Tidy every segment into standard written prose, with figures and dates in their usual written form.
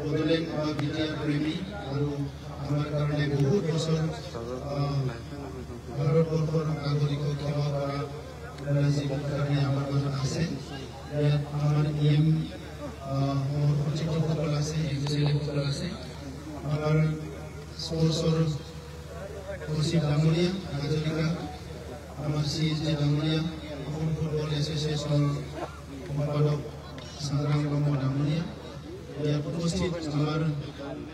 বড়োলেণ্ড বা বিটিআৰ প্ৰেমী আৰু আমাৰ কাৰণে বহুত বছৰ ভাৰতবৰ্ষৰ নাগৰিকক সেৱা কৰা যিবোৰ কাৰণে আমাৰ মাজত আছে। ইয়াত আমাৰ সচিবসকল আছে, এক্সিকিউটিভসকল আছে, আমাৰ স্পৰ্টছৰ সচিব ডাঙৰীয়া হাজৰিকা, আমাৰ CSD ডাঙৰীয়া, অসম ফুটবল এছ'চিয়েশ্যনৰ সম্পাদক সংগ্ৰাম ব্ৰহ্ম ডাঙৰীয়া, ইয়াত উপস্থিত আমাৰ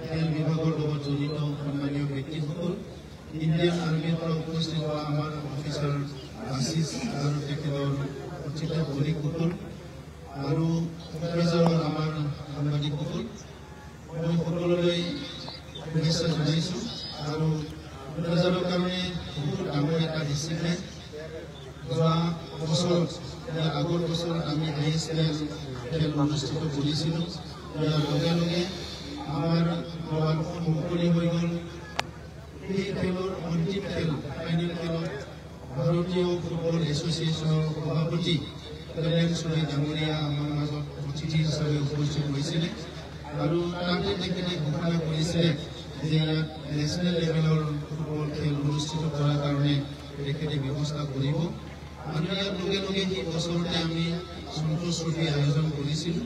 খেল বিভাগৰ লগত জড়িত সন্মানীয় ব্যক্তিসকল, ইণ্ডিয়ান আৰ্মিৰ পৰা উপস্থিত হোৱা আমাৰ অফিচাৰ আশিষ আৰু তেখেতৰ উচিত কলিকসকল আৰু কোকৰাঝাৰৰ আমাৰ সাংবাদিকসকল, মই সকলোলৈ শুভেচ্ছা জনাইছোঁ। আৰু কোকৰাঝাৰৰ কাৰণে বহুত ডাঙৰ এটা ডিচিপ্লিন। যোৱা বছৰত আগৰ বছৰত আমি ISL খেল অনুষ্ঠিত কৰিছিলোঁ। ইয়াৰ লগে লগে আমাৰ মোবাইলখন মুকলি হৈ গ'ল। এই খেলৰ অন্তিম খেল ফাইনেল খেলত ভাৰতীয় ফুটবল এছ'চিয়েশ্যনৰ সভাপতি কল্যাণ চুৰী ডাঙৰীয়া আমাৰ মাজত অতিথি হিচাপে উপস্থিত হৈছিলে আৰু তাতে তেখেতে ঘোষণা কৰিছিলে যে ইয়াত নেশ্যনেল লেভেলৰ ফুটবল খেল অনুষ্ঠিত কৰাৰ কাৰণে তেখেতে ব্যৱস্থা কৰিব। আৰু ইয়াৰ লগে লগে সেই বছৰতে আমি সন্তোষ ট্ৰফী আয়োজন কৰিছিলোঁ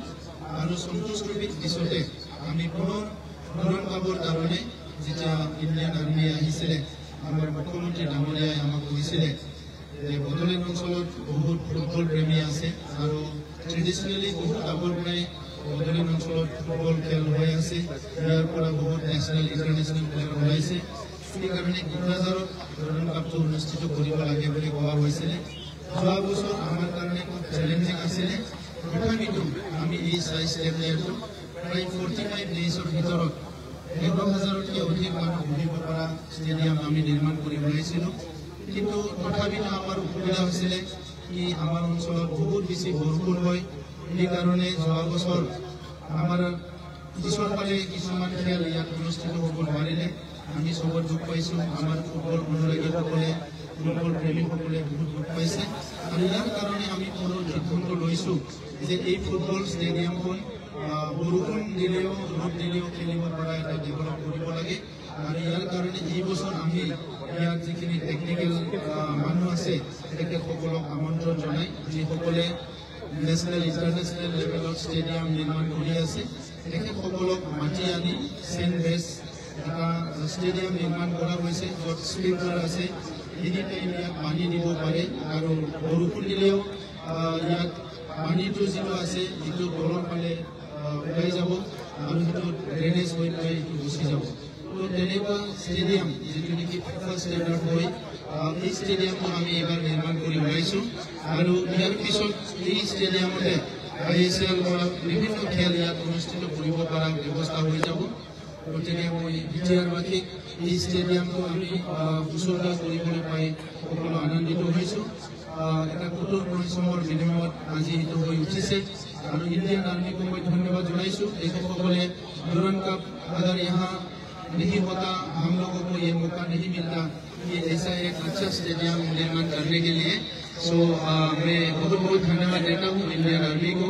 আৰু সন্তোষ ট্ৰফীৰ পিছতে আমি পুনৰ ধৰণ পাবৰ কাৰণে যেতিয়া ইণ্ডিয়ান আৰ্মি আহিছিলে, আমাৰ মুখ্যমন্ত্ৰী ডাঙৰীয়াই আমাক কৈছিলে যে বড়োলেণ্ড অঞ্চলত বহুত ফুটবল প্ৰেমী আছে আৰু ট্ৰেডিশ্যনেলি বহুত আগৰ পৰাই বড়োলেণ্ড অঞ্চলত ফুটবল খেল হৈ আছে। ইয়াৰ পৰা বহুত নেশ্যনেল ইণ্টাৰনেশ্যনেল প্লেয়াৰ ওলাইছে। সেইকাৰণে কোকৰাঝাৰত ধৰণ কাপটো অনুষ্ঠিত কৰিব লাগে বুলি কোৱা হৈছিলে। যোৱা বছৰ আমাৰ কাৰণে খুব চেলেঞ্জিং আছিলে। তথাপিতো আমি এই চাইজ প্লেয়াৰটো প্ৰায় 45 ডেইজৰ ভিতৰত 11,000তকৈ অধিক মানুহ বহিব পৰা ষ্টেডিয়াম আমি নিৰ্মাণ কৰি ওলাইছিলোঁ। কিন্তু তথাপিতো আমাৰ অসুবিধা হৈছিলে কি আমাৰ অঞ্চলত বহুত বেছি বৰষুণ হয়। সেইকাৰণে যোৱা বছৰ আমাৰ পিছৰ ফালে কিছুমান খেল ইয়াত অনুষ্ঠিত হ'ব নোৱাৰিলে। আমি চবত দুখ পাইছোঁ, আমাৰ ফুটবল অনুৰাগীসকলে, ফুটবল প্ৰেমীসকলে বহুত দুখ পাইছে। আৰু ইয়াৰ কাৰণে আমি পুনৰ সিদ্ধান্ত লৈছোঁ যে এই ফুটবল ষ্টেডিয়ামখন বৰষুণ দিলেও ৰ'দ দিলেও খেলিব পৰা এটা ডেভেলপ কৰিব লাগে। আৰু ইয়াৰ কাৰণে এই বছৰ আমি ইয়াত যিখিনি টেকনিকেল মানুহ আছে তেখেতসকলক আমন্ত্ৰণ জনাই, যিসকলে নেশ্যনেল ইণ্টাৰনেশ্যনেল লেভেলত ষ্টেডিয়াম নিৰ্মাণ কৰি আছে তেখেতসকলক মাতি আনি চেণ্ট বেছ এটা ষ্টেডিয়াম নিৰ্মাণ কৰা হৈছে, য'ত স্প্ৰিংকলাৰ আছে, এনি টাইম ইয়াত পানী দিব পাৰে আৰু বৰষুণ দিলেও ইয়াত পানীটো যিটো আছে সেইটো তলৰ ফালে ওলাই যাব আৰু সেইটো ড্ৰেনেজ হৈ পেলাই সেইটো গুচি যাব। তো তেনেকুৱা ষ্টেডিয়াম যিটো নেকি FIFA ষ্টেণ্ডাৰ্ড হয়, এই ষ্টেডিয়ামটো আমি এইবাৰ নিৰ্মাণ কৰি ওলাইছোঁ। আৰু ইয়াৰ পিছত এই ষ্টেডিয়ামতে ISL বা বিভিন্ন খেল ইয়াত অনুষ্ঠিত কৰিব পৰা ব্যৱস্থা হৈ যাব। গতিকে মই বিটিআৰবাসীক এই ষ্টেডিয়ামটো আমি উচৰ্গা কৰিবলৈ পাই সকলো আনন্দিত হৈছোঁ। এটা কঠোৰ পৰিশ্ৰমৰ বিনিময়ত আজি এইটো হৈ উঠিছে আৰু ইণ্ডিয়ান আৰ্মিকো মই ধন্যবাদ জনাইছোঁ। তেখেতসকলে ধৰণ কাপ अगर यहाँ नहीं होता, हम लोगों को ये मौका नहीं मिलता कि ऐसा एक अच्छा स्टेडियम निर्माण करने के लिए। सो मैं बहुत बहुत धन्यवाद देता हूँ इंडियन आर्मी को।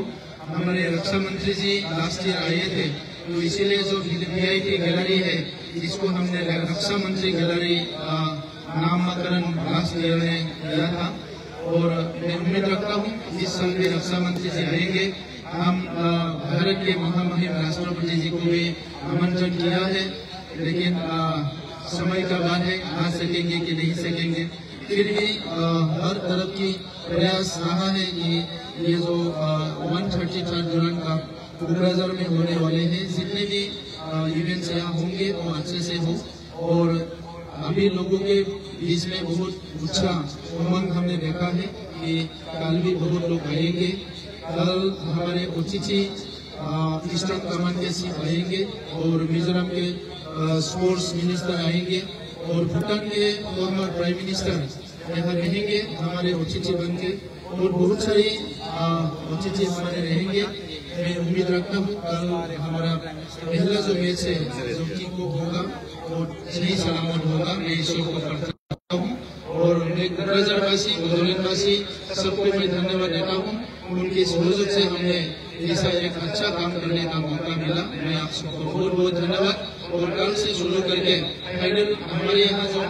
हमारे रक्षा मंत्री जी लास्ट ईयर आए थे, तो इसीलिए जो VIP गैलरी है इसको हमने रक्षा मंत्री गैलरी नामकरण लास्ट ईयर में किया था। और मैं उम्मीद रखता हूँ इस साल भी रक्षा मंत्री जी आएंगे। हम भारत के महामहिम राष्ट्रपति जी को भी आमंत्रण किया है, लेकिन समय का बात है, आ सकेंगे कि नहीं सकेंगे। फिर भी हर तरफ की प्रयास रहा है कि ये जो 133 दुल्हन का कोकराझार में होने वाले हैं, जितने भी इवेंट्स यहाँ होंगे वो अच्छे से हो। और अभी लोगों के बीच में बहुत उत्साह उमंग हमने देखा है कि कल भी बहुत लोग आएंगे। कल हमारे OCC ईस्टर्न कमांड के चीफ आएंगे और मिजोरम के स्पोर्ट्स मिनिस्टर आएंगे और भूटान के फॉर्मर प्राइम मिनिस्टर यहाँ रहेंगे हमारे OCC बन के, और बहुत सारी OCC हमारे रहेंगे। मैं उम्मीद रखता हूँ कल हमारा पहला जो मैच है जो की को होगा वो सही सलामत होगा। मैं ईश्वर को प्रार्थना हूँ और मैं कोकराझारवासी, बड़ोलेण्डवासी सबको मैं धन्यवाद देता हूँ। उनके सहयोग से हमने ऐसा एक अच्छा काम करने का मौका मिला। मैं आप सबको बहुत बहुत धन्यवाद। और कल से शुरू करके फाइनल हमारे यहाँ जो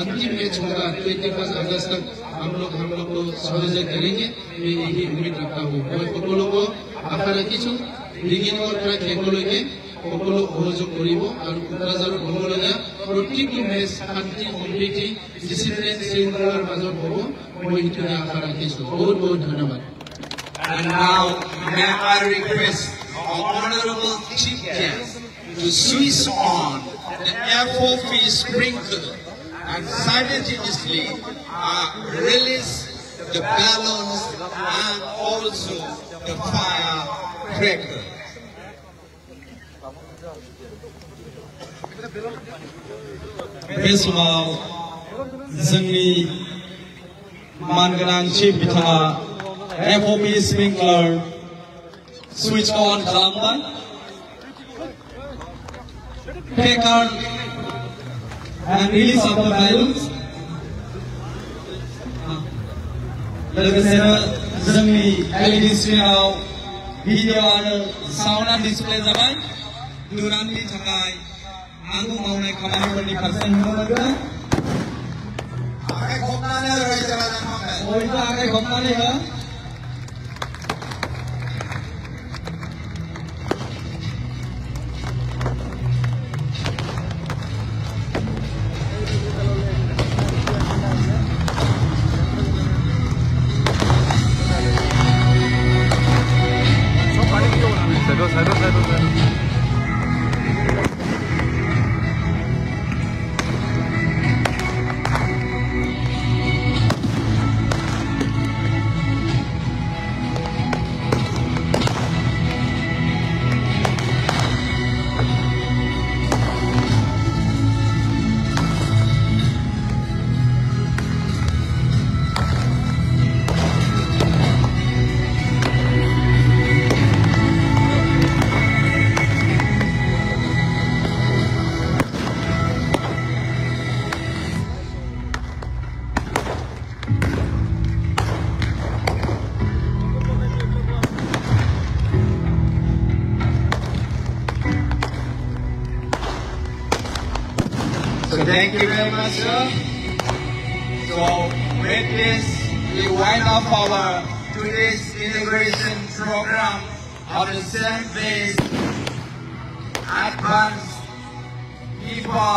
अंतिम मैच होगा 21 अगस्त तक हम लोग को सहयोग करेंगे। मैं यही उम्मीद रखता हूँ। मैं সকলো को आशा रखिछु बिगिनिंग পৰা শেষলৈকে সকলো সহযোগ কৰিব আৰু কোকৰাঝাৰত হ'বলগীয়া প্ৰতিটো মেচ শান্তি সম্প্ৰীতি ডিসিপ্লিন শৃংখলাৰ মাজত হ'ব। মই এইটোৱে আশা ৰাখিছো। বহুত বহুত ধন্যবাদ। And now may I request our honorable chief guest to switch on the FOP sprinkler and simultaneously release the balloons and also the firecracker. बेसमाव जोंनि मानगोनां चिफ बिथाङा FOP sprinkler switch on खालामबाय cracker and release of the balloons लोगोसेनो जोंनि LED स्क्रिनाव video आरो sound display जाबाय। दुराननि थाखाय आंगो मावनाय खामानिफोरनि फारसे नुनो मोनगोन। आखाइ खबनानै रायजो राजाफोरनो बयबो आखाइ खबनानै हो। So thank you very much, sir. So with this, we wind up our today's integration program of the St-based advanced FIFA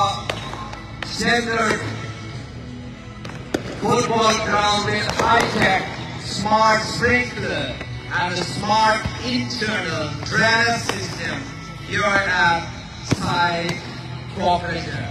centered football ground with high-tech smart sprinkler and a smart internal drainage system here at Sai Corporation.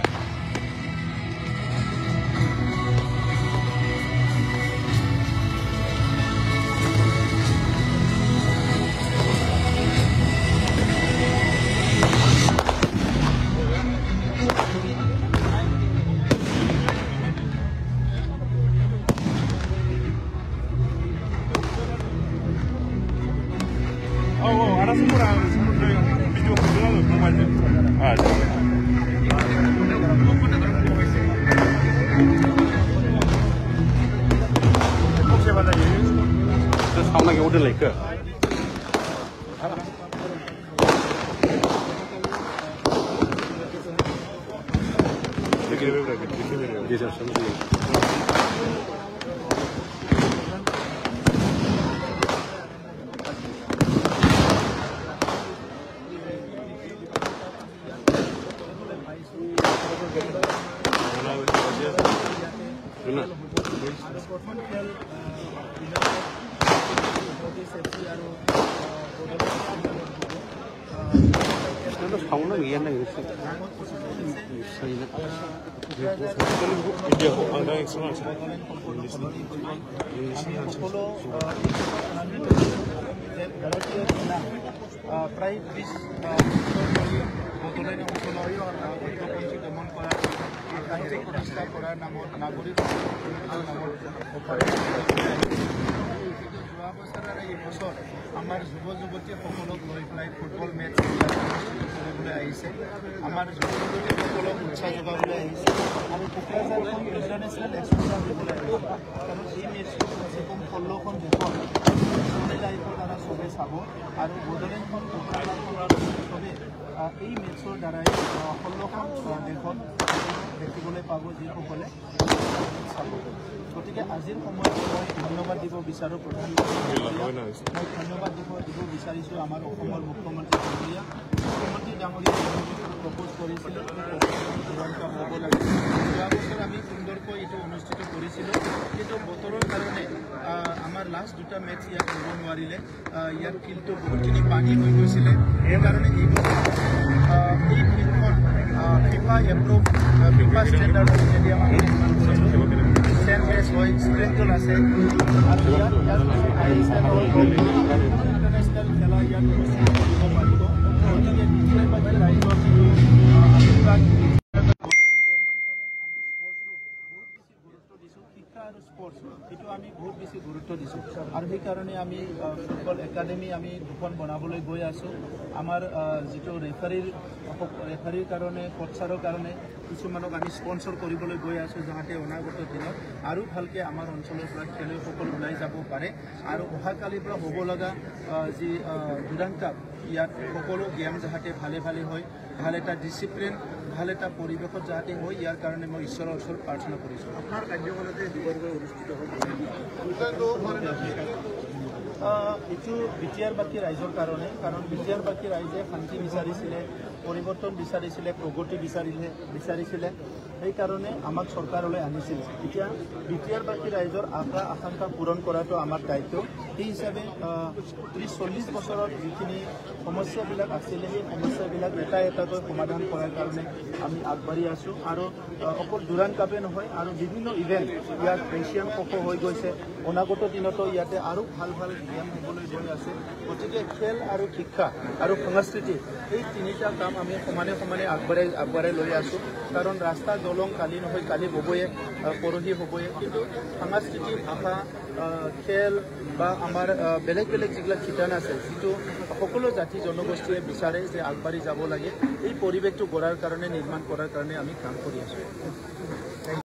알아서 뭐라 비디오 보더라도 정말 혹시 받아 저 상당히 오래니까 되게 왜 그래 이렇게 계절 선수 상황은 이해나 이랬어. 이제 방향이 있으면 প্ৰায় 20 বটলেন অঞ্চলৰ ঐক্যপন্থী দমন কৰা সাহিত্যিক প্ৰতিষ্ঠা কৰাৰ নামত নাগৰিক নামৰ যোৱা বছৰ আৰু এই বছৰ আমাৰ যুৱ যুৱতীসকলক লৈ পেলাই ফুটবল মেচ কৰিবলৈ আহিছে। আহিছে আমাৰ যুৱকসকলক উৎসাহ যোগাবলৈ আহিছে আৰু কোকৰাঝাৰখন ইণ্টাৰনেশ্যনেল এক্সপ'জাৰ দিবলৈ আহিছে কাৰণ এই মেচটো কমচে কম 16খন দেশত লাইফৰ দ্বাৰা চবে চাব আৰু বড়োলেণ্ডখন কোকৰাঝাৰখন চবে এই মেচৰ দ্বাৰাই 16খন দেশত দেখিবলৈ পাব যিসকলে চাব গতিকে আজিৰ সময়ত মই ধন্যবাদ দিব বিচাৰোঁ প্ৰধানমন্ত্ৰী মই ধন্যবাদ দিব বিচাৰিছোঁ আমাৰ অসমৰ মুখ্যমন্ত্ৰী ডাঙৰীয়া প্ৰপ'জ কৰিছিলে দুৰান্তা হ'ব লাগে যোৱা বছৰ আমি সুন্দৰকৈ এইটো অনুষ্ঠিত কৰিছিলোঁ কিন্তু বতৰৰ কাৰণে আমাৰ লাষ্ট দুটা মেচ ইয়াত হ'ব নোৱাৰিলে ইয়াৰ ফিল্ডটো বহুতখিনি পানী হৈ গৈছিলে সেইকাৰণে এই বছৰ এই ফিল্ডখন FIFA approve FIFA standard stadium আমি নিৰ্মাণ কৰিছিলোঁ ষ্টেণ্ডলেছ হয় স্প্ৰিংকল আছে আৰু ইয়াত ইণ্টাৰনেশ্যনেল খেলা ইয়াত অনুষ্ঠিত কৰিব পাৰিব গতিকে বিশেষভাৱে ৰাইজৰ আশীৰ্বাদ আৰু স্পৰ্টছ এইটো আমি বহুত বেছি গুৰুত্ব দিছোঁ আৰু সেইকাৰণে আমি ফুটবল একাডেমি আমি দুখন বনাবলৈ গৈ আছোঁ আমাৰ যিটো ৰেফাৰীৰ কাৰণে কোচাৰৰ কাৰণে কিছুমানক আমি স্পন্সৰ কৰিবলৈ গৈ আছোঁ যাতে অনাগত দিনত আৰু ভালকৈ আমাৰ অঞ্চলৰ পৰা খেলুৱৈসকল ওলাই যাব পাৰে আৰু অহাকালিৰ পৰা হ'ব লগা যি ডুৰান্ড কাপ ইয়াত সকলো গেম যাতে ভালে হয় ভাল এটা ডিচিপ্লিন ভাল এটা পৰিৱেশত যাতে হয় ইয়াৰ কাৰণে মই ঈশ্বৰৰ ওচৰত প্ৰাৰ্থনা কৰিছোঁ আপোনাৰ কাৰ্যকলাপে অনুষ্ঠিত এইটো বিটিয়াৰবাসী ৰাইজৰ কাৰণে কাৰণ বিটিয়াৰবাসী ৰাইজে শান্তি বিচাৰিছিলে পৰিৱৰ্তন বিচাৰিছিলে প্ৰগতি বিচাৰিছিলে সেইকাৰণে আমাক চৰকাৰলৈ আনিছিল এতিয়া বিটিয়াৰবাসী ৰাইজৰ আশা আকাংক্ষা পূৰণ কৰাটো আমাৰ দায়িত্ব সেই হিচাপে 30-40 বছৰত যিখিনি সমস্যাবিলাক আছিলে সেই সমস্যাবিলাক এটাকৈ সমাধান কৰাৰ কাৰণে আমি আগবাঢ়ি আছোঁ আৰু অকল ডুৰান্ড কাপে নহয় আৰু বিভিন্ন ইভেণ্ট ইয়াত এছিয়ান কাপো হৈ গৈছে অনাগত দিনতো ইয়াতে আৰু ভাল গেম হ'বলৈ গৈ আছে গতিকে খেল আৰু শিক্ষা আৰু সংস্কৃতি এই তিনিটা কাম আমি সমানে আগবঢ়াই লৈ আছোঁ কাৰণ ৰাস্তা দলং কালি নহয় কালি হ'বয়ে পৰহি হ'বয়ে কিন্তু সংস্কৃতি ভাষা খেল বা আমাৰ বেলেগ যিবিলাক শিতান আছে যিটো সকলো জাতি জনগোষ্ঠীয়ে বিচাৰে যে আগবাঢ়ি যাব লাগে এই পৰিৱেশটো গঢ়াৰ কাৰণে নিৰ্মাণ কৰাৰ কাৰণে আমি কাম কৰি আছোঁ